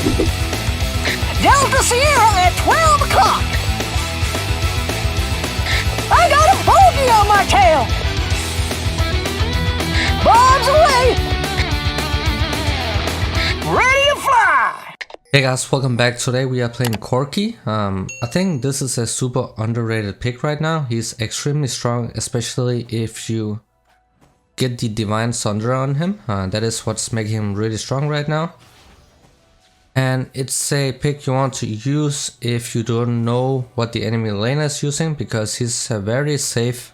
Delta Sierra at 12 o'clock. I got a bogey on my tail. Bombs away. Ready to fly. Hey guys, welcome back. Today we are playing Corki. I think this is a super underrated pick right now. He's extremely strong, especially if you get the Divine Sunder on him. That is what's making him really strong right now. And it's a pick you want to use if you don't know what the enemy lane is using, because he's a very safe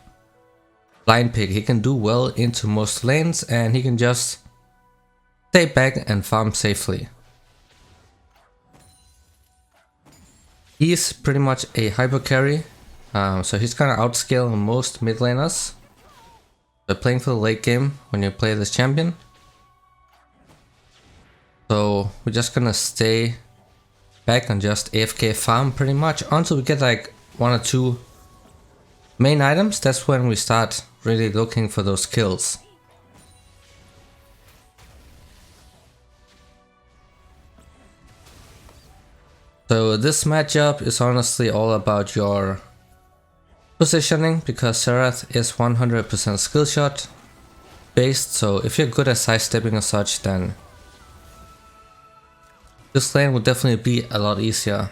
blind pick. He can do well into most lanes and he can just stay back and farm safely. He's pretty much a hyper carry, so he's gonna outscale most mid laners. But playing for the late game when you play this champion. So we're just gonna stay back and just AFK farm pretty much until we get like 1 or 2 main items. That's when we start really looking for those kills. So this matchup is honestly all about your positioning, because Serath is 100% skill shot based. So if you're good at sidestepping and such, then this lane would definitely be a lot easier.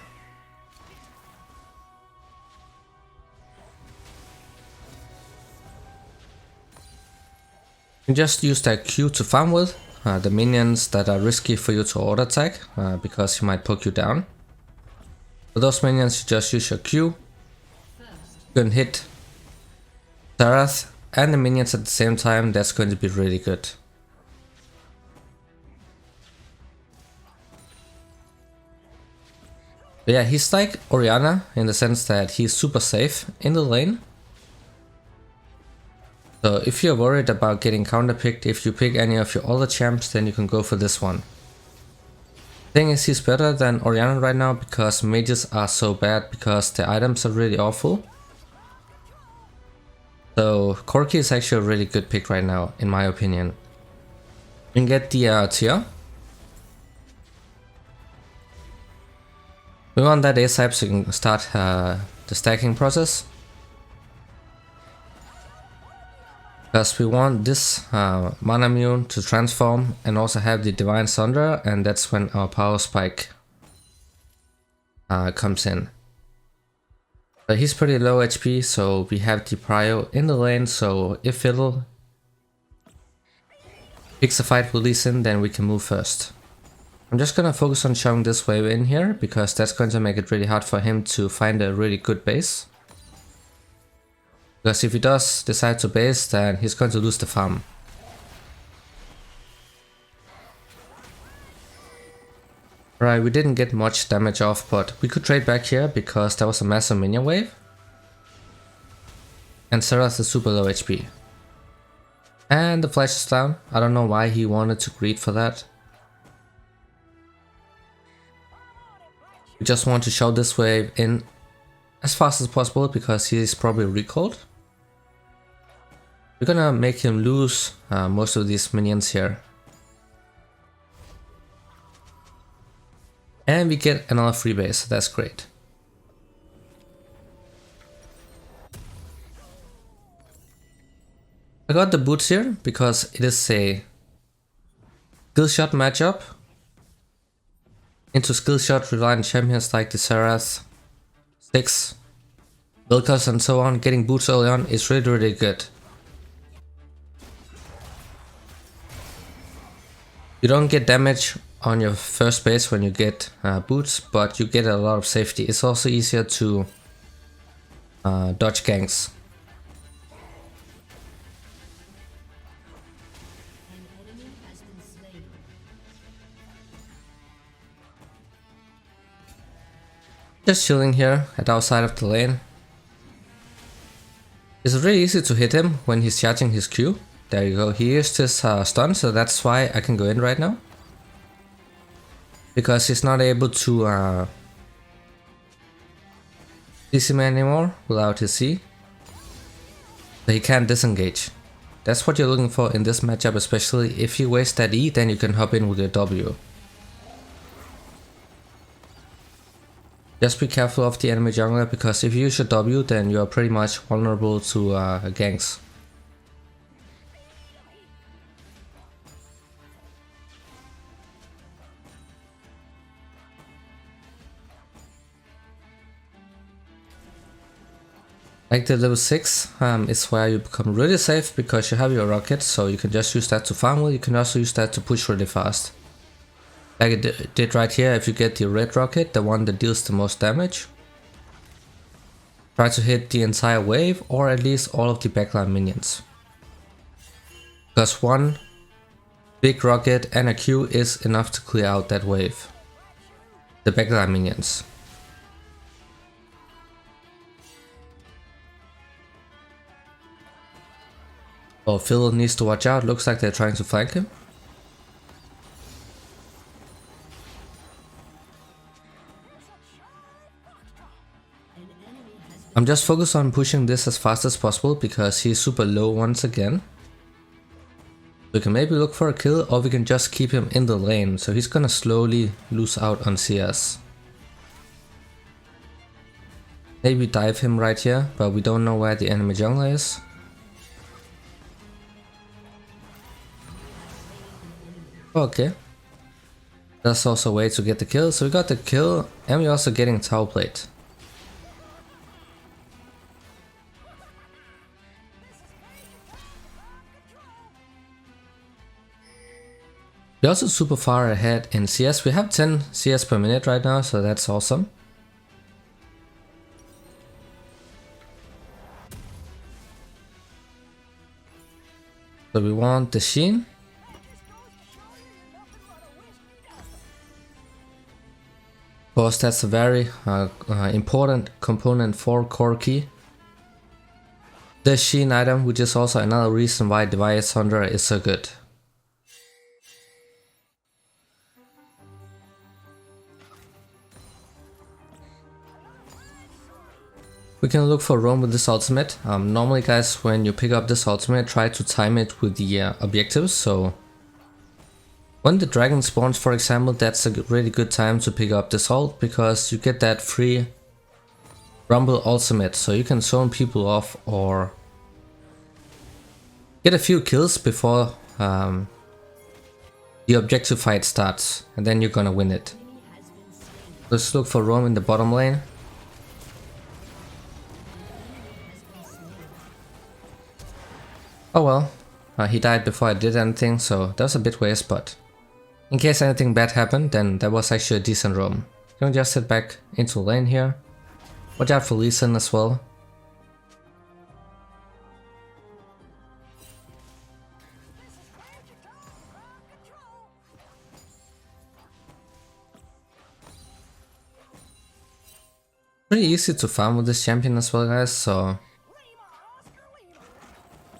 You can just use that Q to farm with the minions that are risky for you to auto attack, because he might poke you down. For those minions, you just use your Q. You can hit Serath and the minions at the same time. That's going to be really good. But yeah, he's like Orianna in the sense that he's super safe in the lane. So if you're worried about getting counterpicked, if you pick any of your other champs, then you can go for this one. Thing is, he's better than Orianna right now because mages are so bad, because the items are really awful. So Corki is actually a really good pick right now, in my opinion. You can get the tier. We want that ASAP so you can start the stacking process. Because we want this mana immune to transform and also have the Divine Sunder, and that's when our power spike comes in. But he's pretty low HP, so we have the prio in the lane, so if Fiddle picks a fight with Lee Sin, then we can move first. I'm just gonna focus on showing this wave in here, because that's going to make it really hard for him to find a really good base. Because if he does decide to base, then he's going to lose the farm. Right, we didn't get much damage off, but we could trade back here because there was a massive minion wave. And Serath is super low HP. And the flash is down. I don't know why he wanted to greed for that. We just want to show this wave in as fast as possible because he is probably recalled. We're gonna make him lose most of these minions here. And we get another free base, so that's great. I got the boots here because it is a skill shot matchup. Into skill shot reliant champions like the Serath, Styx, Vilkas and so on. Getting boots early on is really good. You don't get damage on your first base when you get boots, but you get a lot of safety. It's also easier to dodge ganks. Just chilling here at our side of the lane. It's really easy to hit him when he's charging his Q. There you go, he used his stun, so that's why I can go in right now. Because he's not able to CC me anymore without his C. So he can't disengage. That's what you're looking for in this matchup, especially if you waste that E, then you can hop in with your W. Just be careful of the enemy jungler, because if you use your W, then you are pretty much vulnerable to ganks. Like the level 6 is where you become really safe, because you have your rocket, so you can just use that to farm well. You can also use that to push really fast. Like it did right here. If you get the red rocket, the one that deals the most damage, try to hit the entire wave, or at least all of the backline minions. Because one big rocket and a Q is enough to clear out that wave. The backline minions. Oh, Phil needs to watch out. Looks like they're trying to flank him. I'm just focused on pushing this as fast as possible, because he's super low once again. We can maybe look for a kill, or we can just keep him in the lane, so he's gonna slowly lose out on CS. Maybe dive him right here, but we don't know where the enemy jungler is. Okay. That's also a way to get the kill, so we got the kill, and we're also getting tower plate. We're also super far ahead in CS. We have 10 CS per minute right now, so that's awesome. So we want the Sheen. Of course, that's a very important component for Corki. The Sheen item, which is also another reason why Device Hunter is so good. We can look for roam with this ultimate. Normally guys, when you pick up this ultimate, try to time it with the objectives. So when the dragon spawns, for example, that's a really good time to pick up this ult, because you get that free rumble ultimate. So you can zone people off or get a few kills before the objective fight starts, and then you're gonna win it. Let's look for roam in the bottom lane. Oh well, he died before I did anything, so that was a bit waste, but in case anything bad happened, then that was actually a decent roam. You can just sit back into lane here. Watch out for Lee Sin as well. Pretty easy to farm with this champion as well guys, so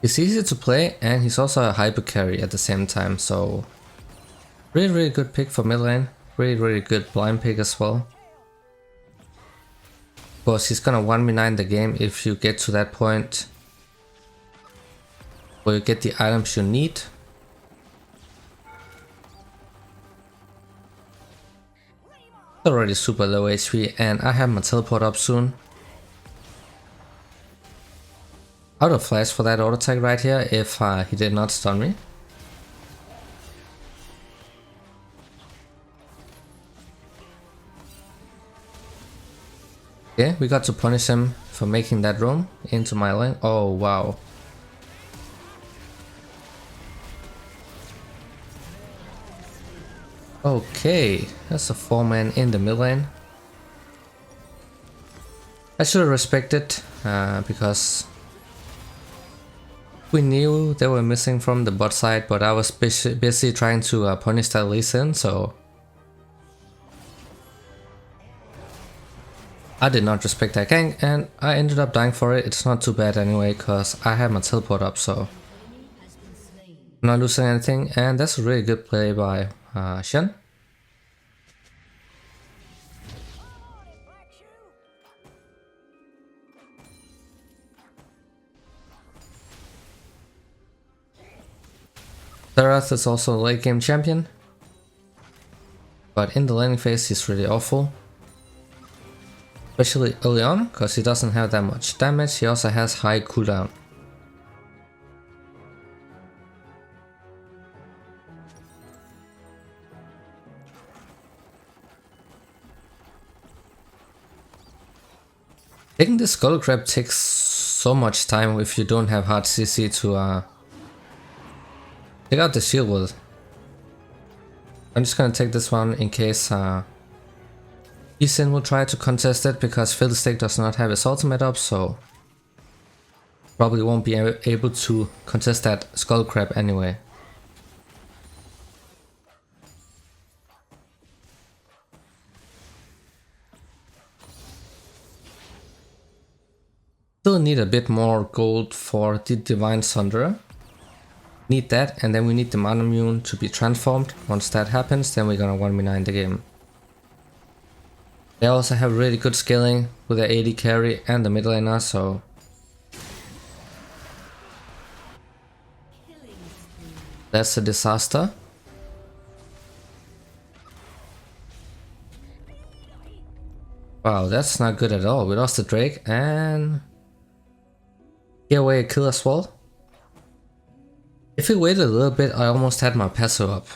he's easy to play, and he's also a hyper carry at the same time, so really good pick for mid lane. Really good blind pick as well. Of course, he's gonna 1v9 the game if you get to that point where you get the items you need. Already super low HP, and I have my teleport up soon. Out of flash for that auto attack right here if he did not stun me. Okay, we got to punish him for making that roam into my lane. Oh wow. Okay, that's a 4-man in the mid lane. I should have respected because we knew they were missing from the bot side, but I was busy trying to punish that Lee Sin, so I did not respect that gank, and I ended up dying for it. It's not too bad anyway, cause I had my teleport up, so I'm not losing anything, and that's a really good play by Shen. Zerath is also a late game champion, but in the laning phase he's really awful. especially early on, because he doesn't have that much damage. He also has high cooldown. Taking the Skull Crab takes so much time if you don't have hard CC to take out the shield with. I'm just gonna take this one in case Ethan will try to contest it, because Fiddlestick does not have his ultimate up, so probably won't be able to contest that Skull Crab anyway. Still need a bit more gold for the Divine Sunderer. Need that, and then we need the Manamune to be transformed. Once that happens, then we're gonna 1v9 the game. They also have really good scaling with their AD carry and the mid laner, so that's a disaster. Wow, that's not good at all. We lost the Drake and get away a kill as well. If we waited a little bit, I almost had my passive up.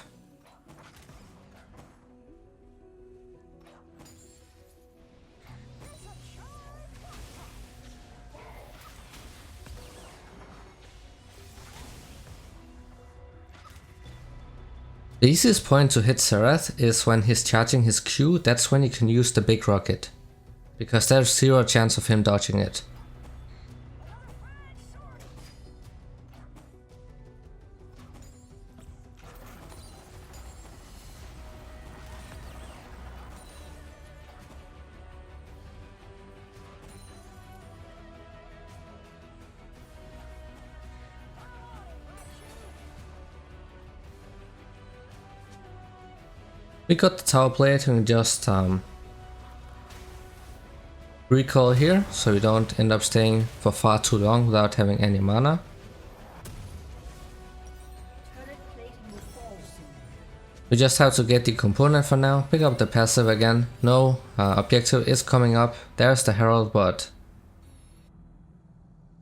The easiest point to hit Serath is when he's charging his Q. That's when you can use the big rocket, because there's zero chance of him dodging it. We got the tower plate and just recall here, so we don't end up staying for far too long without having any mana. We just have to get the component for now, pick up the passive again. No, objective is coming up. There's the Herald, but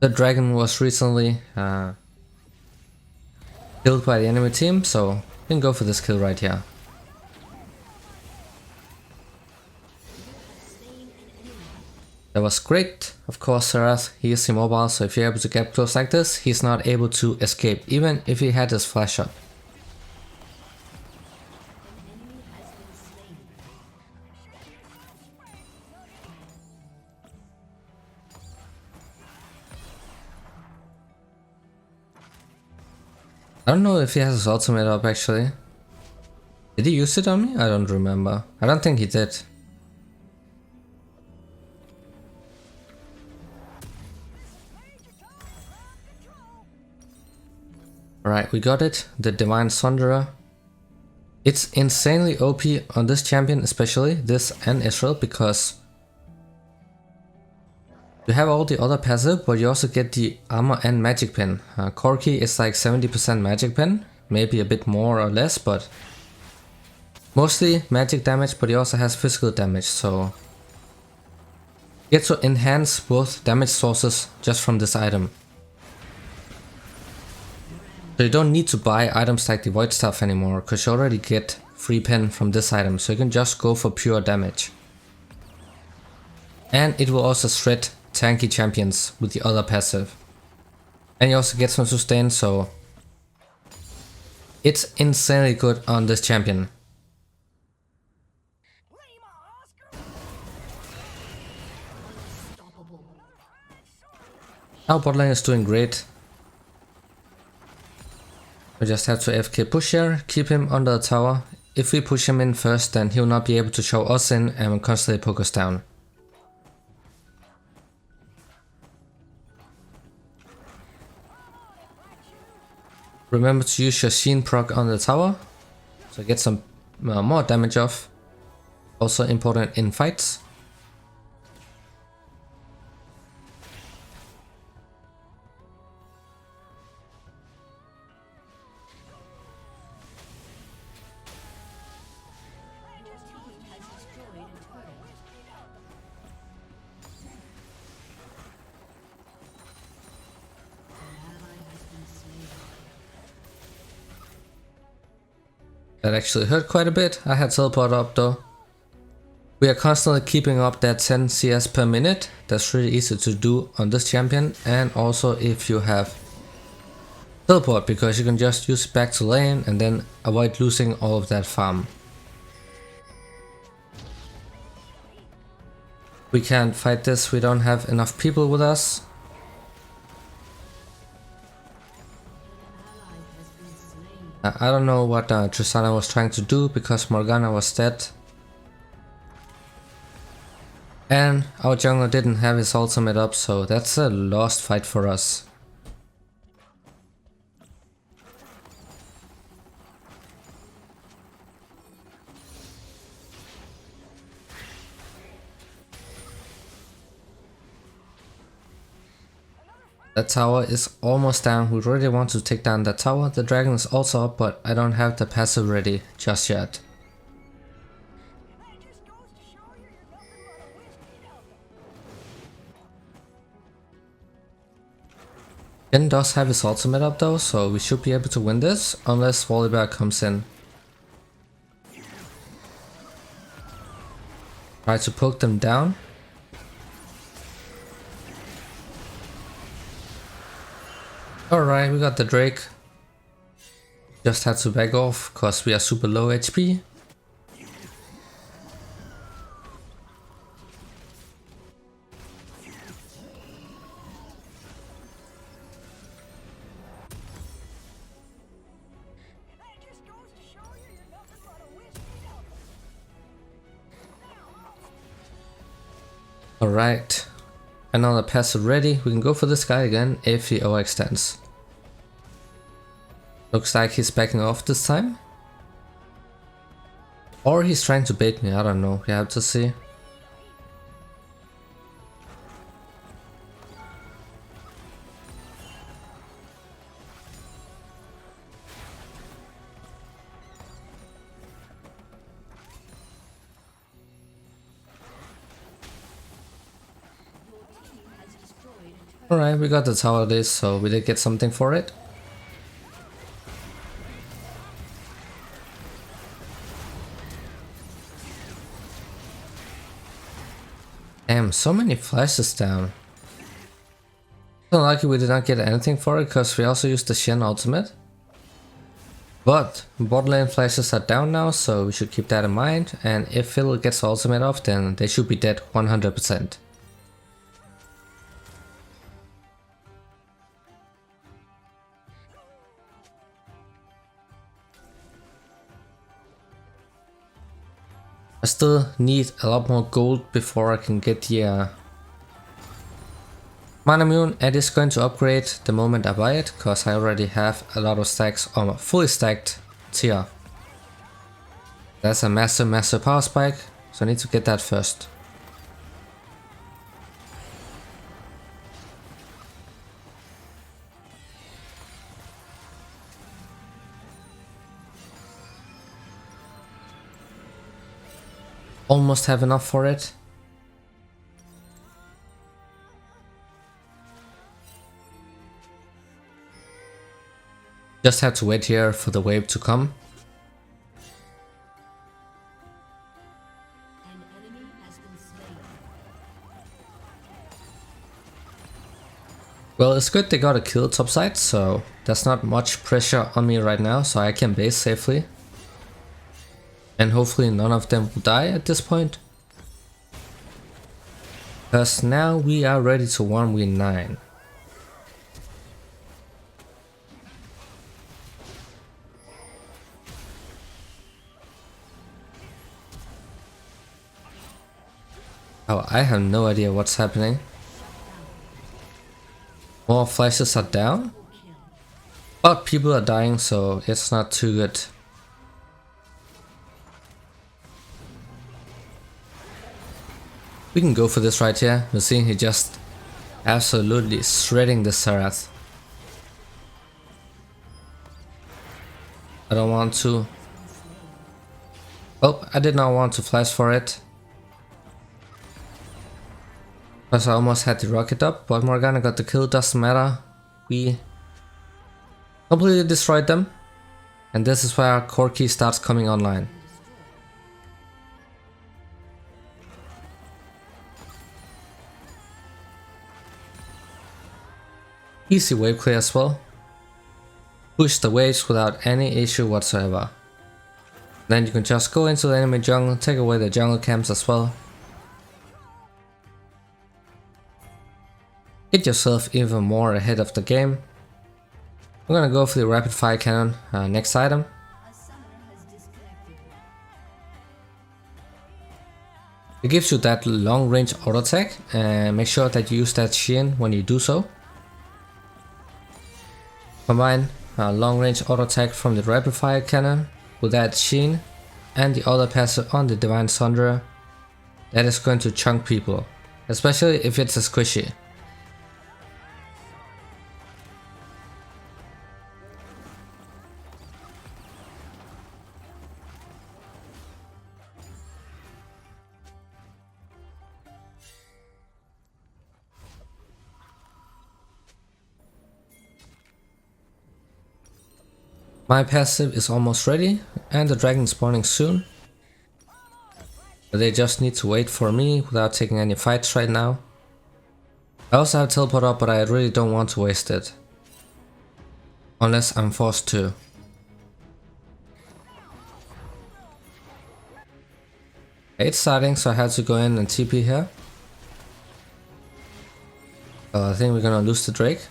the dragon was recently killed by the enemy team, so we can go for this kill right here. That was great. Of course, Serath, he is immobile, so if you're able to get close like this, he's not able to escape, even if he had his flash up. I don't know if he has his ultimate up actually. Did he use it on me? I don't remember. I don't think he did. Alright, we got it, the Divine Sunderer. It's insanely OP on this champion, especially this and Israel, because you have all the other passive, but you also get the armor and magic pen. Corki is like 70% magic pen, maybe a bit more or less, but mostly magic damage, but he also has physical damage, so you get to enhance both damage sources just from this item. So you don't need to buy items like the Void Staff anymore, because you already get free pen from this item, so you can just go for pure damage. And it will also shred tanky champions with the other passive. And you also get some sustain, so it's insanely good on this champion. Our bot lane is doing great. We just have to AFK push here, keep him under the tower. If we push him in first, then he'll not be able to show us in and will constantly poke us down. Remember to use your Sheen proc on the tower, so get some more damage off. Also important in fights. That actually hurt quite a bit. I had teleport up though. We are constantly keeping up that 10 CS per minute. That's really easy to do on this champion, and also if you have teleport, because you can just use it back to lane and then avoid losing all of that farm. We can't fight this, we don't have enough people with us. I don't know what Tristana was trying to do because Morgana was dead. And our jungler didn't have his ultimate up, so that's a lost fight for us. That tower is almost down. We really want to take down that tower. The dragon is also up, but I don't have the passive ready just yet. Ken does have his ultimate up though, so we should be able to win this, unless Volibear comes in. Try to poke them down. Alright, we got the Drake. Just had to back off, cause we are super low HP. Alright, another passive ready. We can go for this guy again if he overextends. Looks like he's backing off this time. Or he's trying to bait me, I don't know, we have to see. Alright, we got the tower this, so we did get something for it. Damn, so many flashes down. So lucky we did not get anything for it, because we also used the Shen ultimate. But bot lane flashes are down now, so we should keep that in mind, and if Phil gets ultimate off, then they should be dead 100%. I still need a lot more gold before I can get the Mana Immune. It is going to upgrade the moment I buy it, because I already have a lot of stacks on a fully stacked tier. That's a massive power spike, so I need to get that first. Almost have enough for it. Just have to wait here for the wave to come. Well, it's good they got a kill topside, so there's not much pressure on me right now, so I can base safely. And hopefully none of them will die at this point. Because now we are ready to 1v9. Oh, I have no idea what's happening. More flashes are down. But people are dying, so it's not too good. We can go for this right here. We're seeing he just absolutely shredding the Serath. I don't want to. Oh, I did not want to flash for it. Because I almost had the rocket up, but Morgana got the kill, doesn't matter. We completely destroyed them. And this is where Corki starts coming online. Easy wave clear as well. Push the waves without any issue whatsoever. Then you can just go into the enemy jungle, take away the jungle camps as well. Get yourself even more ahead of the game. I'm gonna go for the rapid fire cannon, next item. It gives you that long range auto attack, and make sure that you use that Shein when you do so. Combine long range auto attack from the rapid fire cannon with that Shein and the other passive on the Divine Sunderer. That is going to chunk people, especially if it's a squishy. My passive is almost ready and the dragon is spawning soon. But they just need to wait for me without taking any fights right now. I also have teleport up, but I really don't want to waste it. Unless I'm forced to. It's starting, so I had to go in and TP here. I think we're gonna lose the Drake.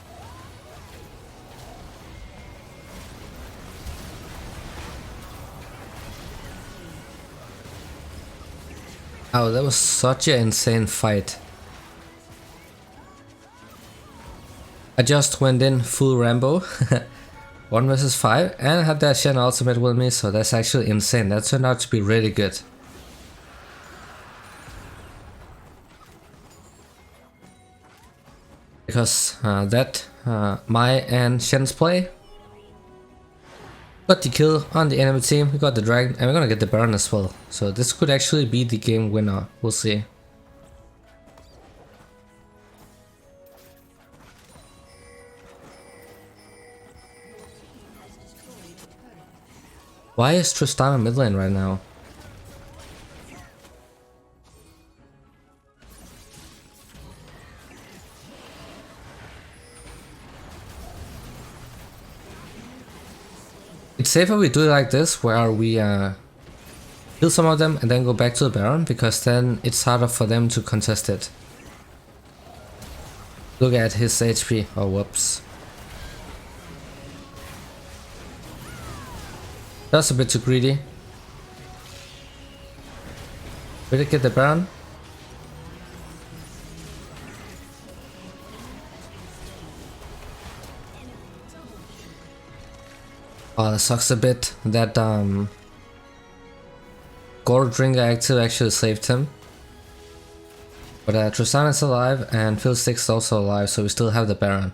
Oh, that was such an insane fight. I just went in full Rambo, 1 versus 5, and had that Shen ultimate with me, so that's actually insane. That turned out to be really good. Because my and Shen's play got the kill on the enemy team, we got the dragon, and we're gonna get the Baron as well. So this could actually be the game winner, we'll see. Why is Tristana mid lane right now? It's safer we do it like this, where we kill some of them and then go back to the Baron, because then it's harder for them to contest it. Look at his HP. Oh, whoops. That's a bit too greedy. We did get the Baron. Oh, that sucks a bit that Gold Drinker active actually saved him. But Tristana is alive and Phil 6 is also alive, so we still have the Baron.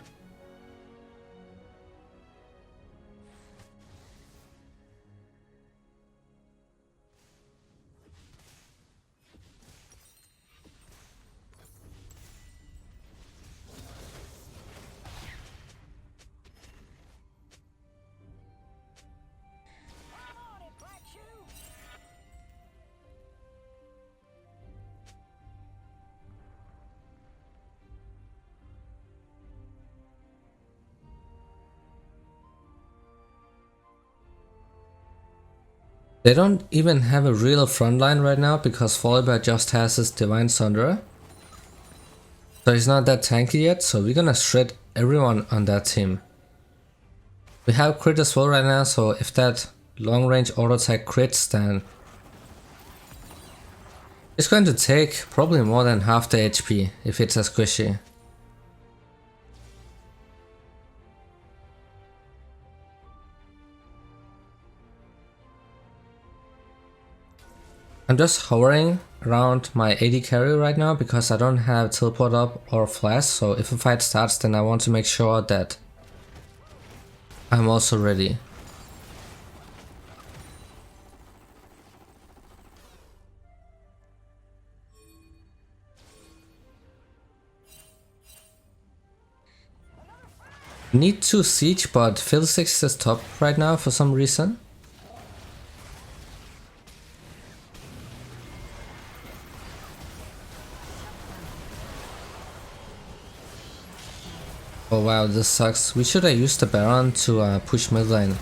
They don't even have a real frontline right now because Volibear just has his Divine Sunderer. So he's not that tanky yet, so we're gonna shred everyone on that team. We have crit as well right now, so if that long range auto attack crits, then it's going to take probably more than half the HP if it's a squishy. I'm just hovering around my AD carry right now because I don't have teleport up or flash, so if a fight starts then I want to make sure that I'm also ready. Need to siege, but Phil 6 is top right now for some reason. Oh wow, this sucks. We should have used the Baron to push mid lane.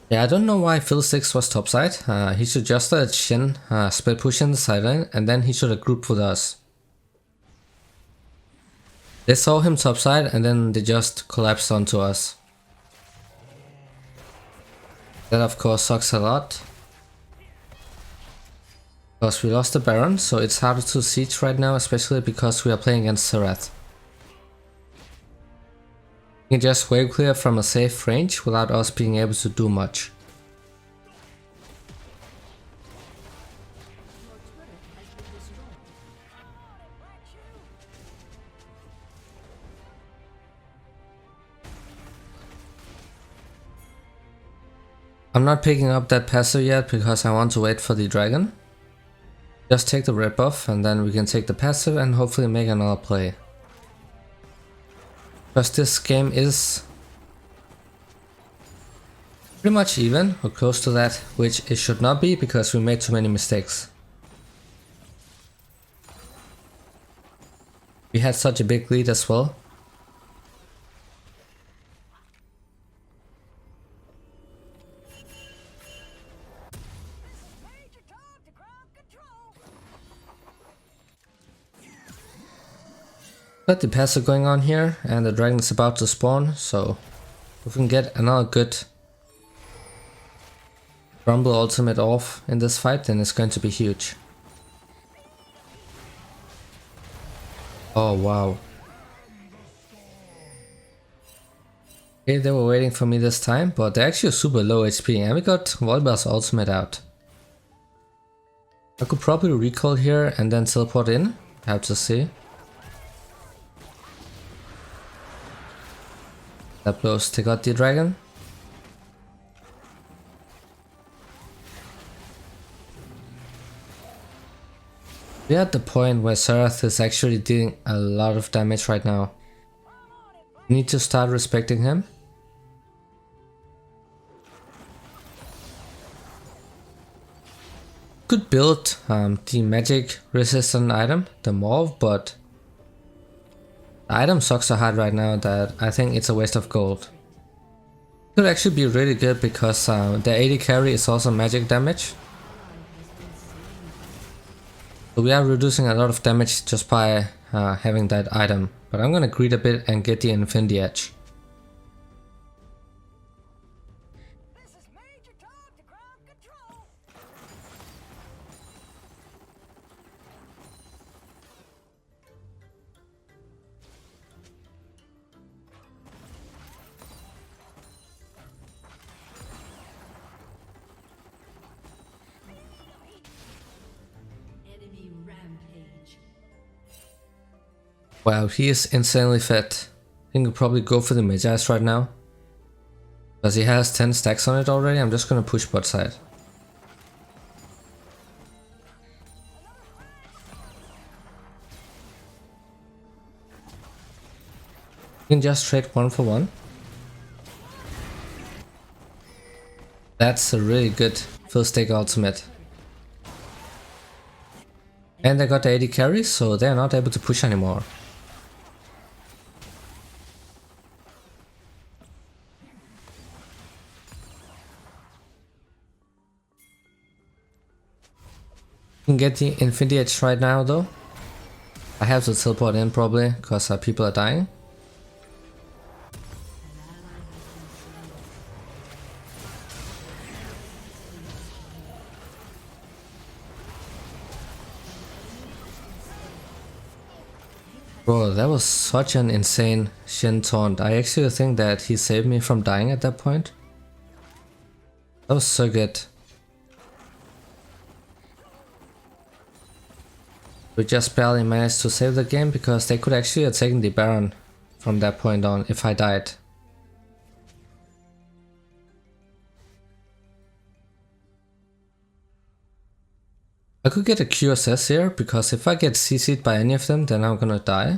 Yeah, I don't know why Phil 6 was topside. He should just let Shin split push in the side lane, and then he should have grouped with us. They saw him topside and then they just collapsed onto us. That of course sucks a lot. Because we lost the Baron, so it's harder to siege right now, especially because we are playing against Serath. You can just wave clear from a safe range without us being able to do much. I'm not picking up that passive yet because I want to wait for the dragon. Just take the red buff and then we can take the passive and hopefully make another play. Because this game is pretty much even or close to that, which it should not be because we made too many mistakes. We had such a big lead as well. Got the passive going on here and the dragon is about to spawn, so if we can get another good Rumble ultimate off in this fight, then it's going to be huge. Oh wow. Okay, they were waiting for me this time, but they're actually super low HP and we got Volbar's ultimate out. I could probably recall here and then teleport in, I have to see. That blows, take out the dragon. We're at the point where Serath is actually dealing a lot of damage right now. We need to start respecting him. Could build the magic resistant item, the Morph, but the item sucks so hard right now that I think it's a waste of gold. Could actually be really good because the 80 carry is also magic damage. So we are reducing a lot of damage just by having that item. But I'm gonna greed a bit and get the Infinity Edge. Wow, he is insanely fat. I think we'll probably go for the Magi's right now. Because he has 10 stacks on it already, I'm just gonna push bot side. You can just trade 1 for 1. That's a really good full stack ultimate. And they got the 80 carry, so they're not able to push anymore. Can get the Infinity Edge right now though. I have to teleport in probably because people are dying. Bro, that was such an insane Shin taunt. I actually think that he saved me from dying at that point. That was so good. We just barely managed to save the game because they could actually have taken the Baron from that point on if I died. I could get a QSS here, because if I get CC'd by any of them, then I'm gonna die.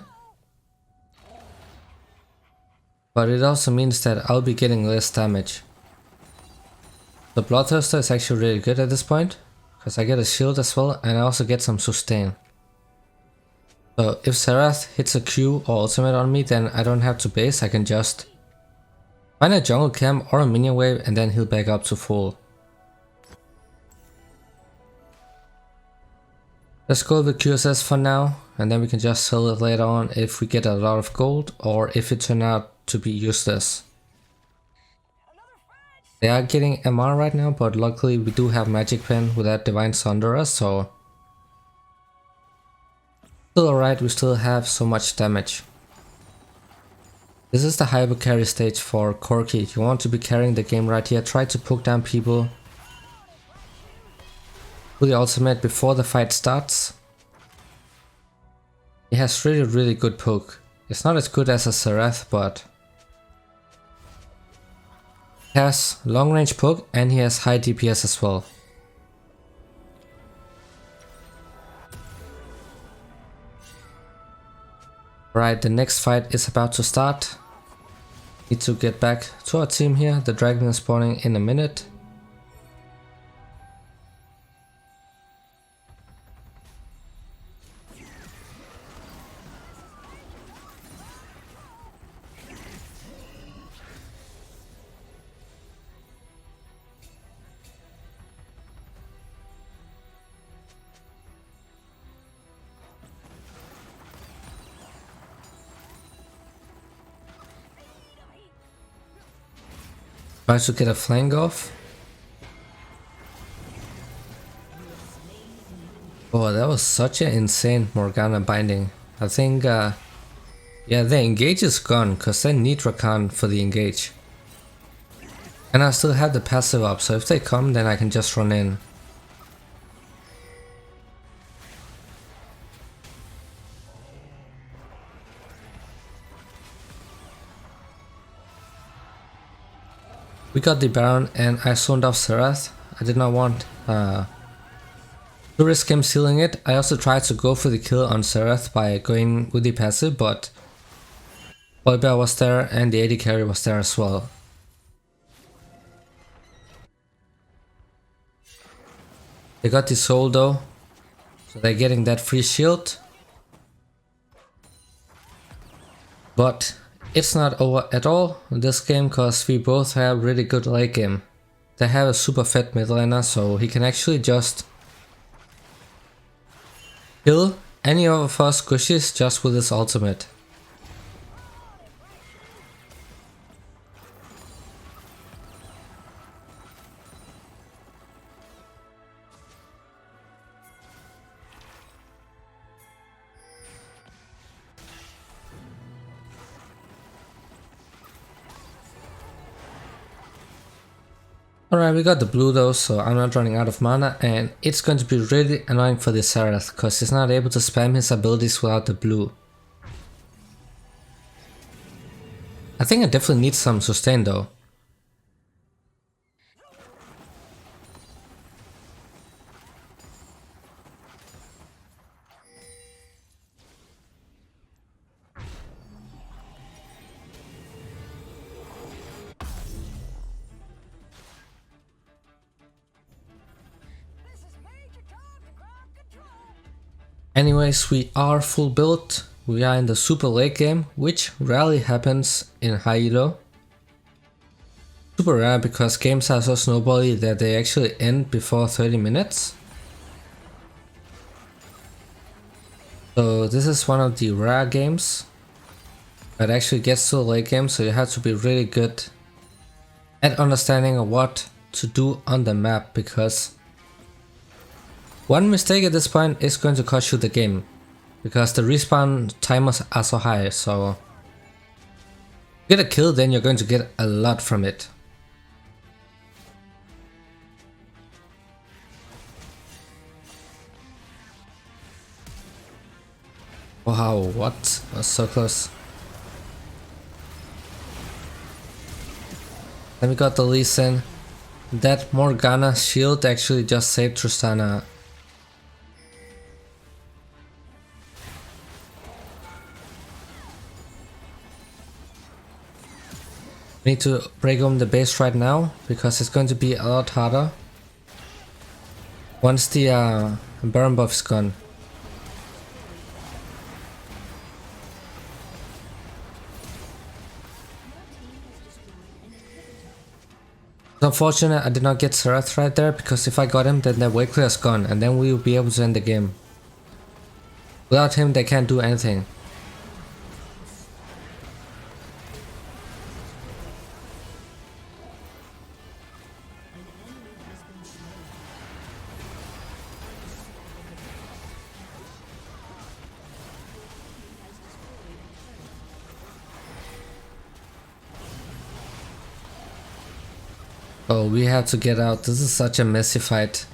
But it also means that I'll be getting less damage. The Bloodthirster is actually really good at this point, because I get a shield as well, and I also get some sustain. So if Xerath hits a Q or ultimate on me, then I don't have to base, I can just find a jungle camp or a minion wave and then heal back up to full. Let's go with QSS for now, and then we can just sell it later on if we get a lot of gold or if it turns out to be useless. They are getting MR right now, but luckily we do have Magic Pen with that Divine Sunderer, so still alright, we still have so much damage. This is the hyper carry stage for Corki. You want to be carrying the game right here, try to poke down people with the ultimate before the fight starts. He has really good poke. It's not as good as a Xerath, but he has long range poke and he has high DPS as well. Right, the next fight is about to start. Need to get back to our team here. The dragon is spawning in a minute. Try to get a flank off. Oh, that was such an insane Morgana binding. I think, yeah, the engage is gone, because they need Rakan for the engage. And I still have the passive up, so if they come, then I can just run in. We got the Baron and I zoned off Xerath. I did not want to risk him sealing it. I also tried to go for the kill on Xerath by going with the passive, but Volibear was there and the AD carry was there as well. They got the soul though, so they're getting that free shield. But it's not over at all in this game, cause we both have really good late game. They have a super fed mid laner, so he can actually just kill any of our squishies just with his ultimate. Alright, we got the blue though, so I'm not running out of mana, and it's going to be really annoying for this Xerath, because he's not able to spam his abilities without the blue. I think I definitely need some sustain though. Anyways, we are full build. We are in the super late game, which rarely happens in high elo. Super rare because games are so snowbally that they actually end before 30 minutes. So this is one of the rare games that actually gets to the late game, so you have to be really good at understanding of what to do on the map, because one mistake at this point is going to cost you the game, because the respawn timers are so high, so get a kill, then you're going to get a lot from it. Wow, what? That was so close. Then we got the Lee Sin. That Morgana shield actually just saved Tristana Need to break open the base right now because it's going to be a lot harder once the Baron buff is gone. It's unfortunate I did not get Serath right there, because if I got him then the wave clear is gone and then we will be able to end the game. Without him they can't do anything. Oh, we have to get out. This is such a messy fight.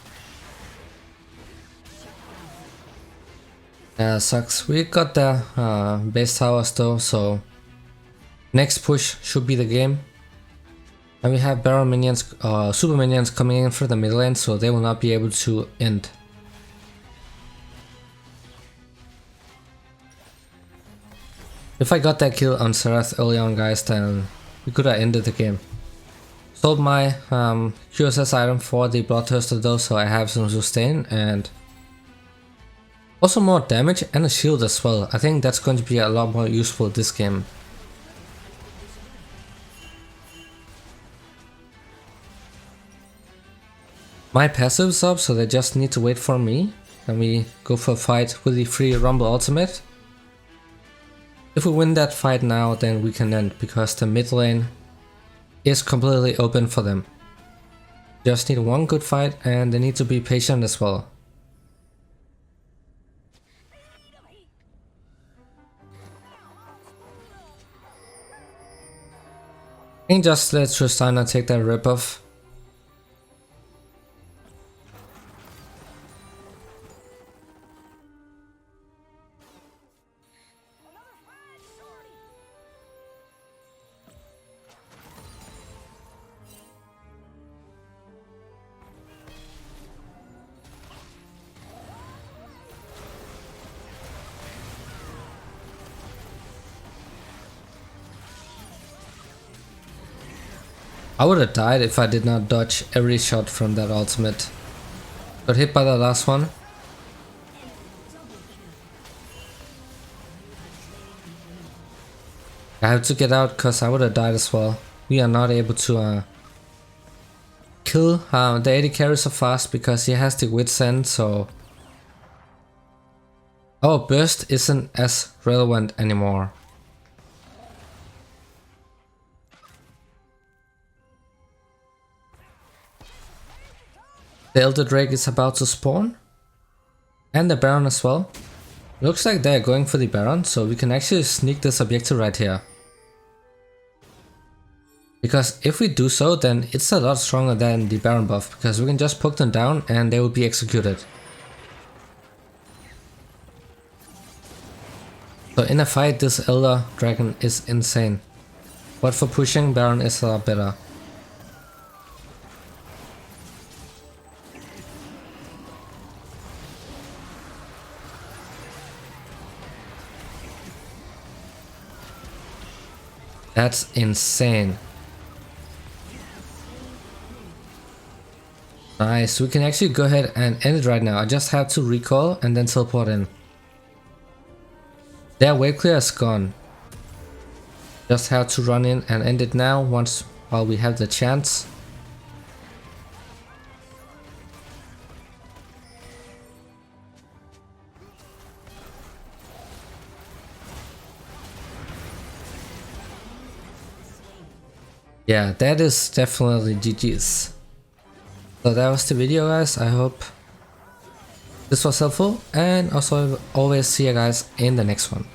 Sucks. We got the base towers though, so next push should be the game. And we have Baron minions, super minions coming in for the mid lane, so they will not be able to end. If I got that kill on Serath early on, guys, then we could have ended the game. Sold my QSS item for the Bloodthirster though, so I have some sustain and also more damage and a shield as well. I think that's going to be a lot more useful this game. My passive's up, so they just need to wait for me and we go for a fight with the free Rumble ultimate. If we win that fight now, then we can end, because the mid lane is completely open for them. Just need one good fight and they need to be patient as well. I think just let Tristana take that ripoff. I would have died if I did not dodge every shot from that ultimate. Got hit by the last one. I have to get out because I would have died as well. We are not able to kill the AD carry so fast because he has the Wit's End, so our burst isn't as relevant anymore. The Elder Drake is about to spawn, and the Baron as well. Looks like they're going for the Baron, so we can actually sneak this objective right here. Because if we do so, then it's a lot stronger than the Baron buff, because we can just poke them down and they will be executed. So in a fight, this Elder Dragon is insane. But for pushing, Baron is a lot better. That's insane. Nice, we can actually go ahead and end it right now. I just have to recall and then teleport in. Their wave clear is gone. Just have to run in and end it now while we have the chance. Yeah, that is definitely GG's. So that was the video, guys. I hope this was helpful, and also always see you guys in the next one.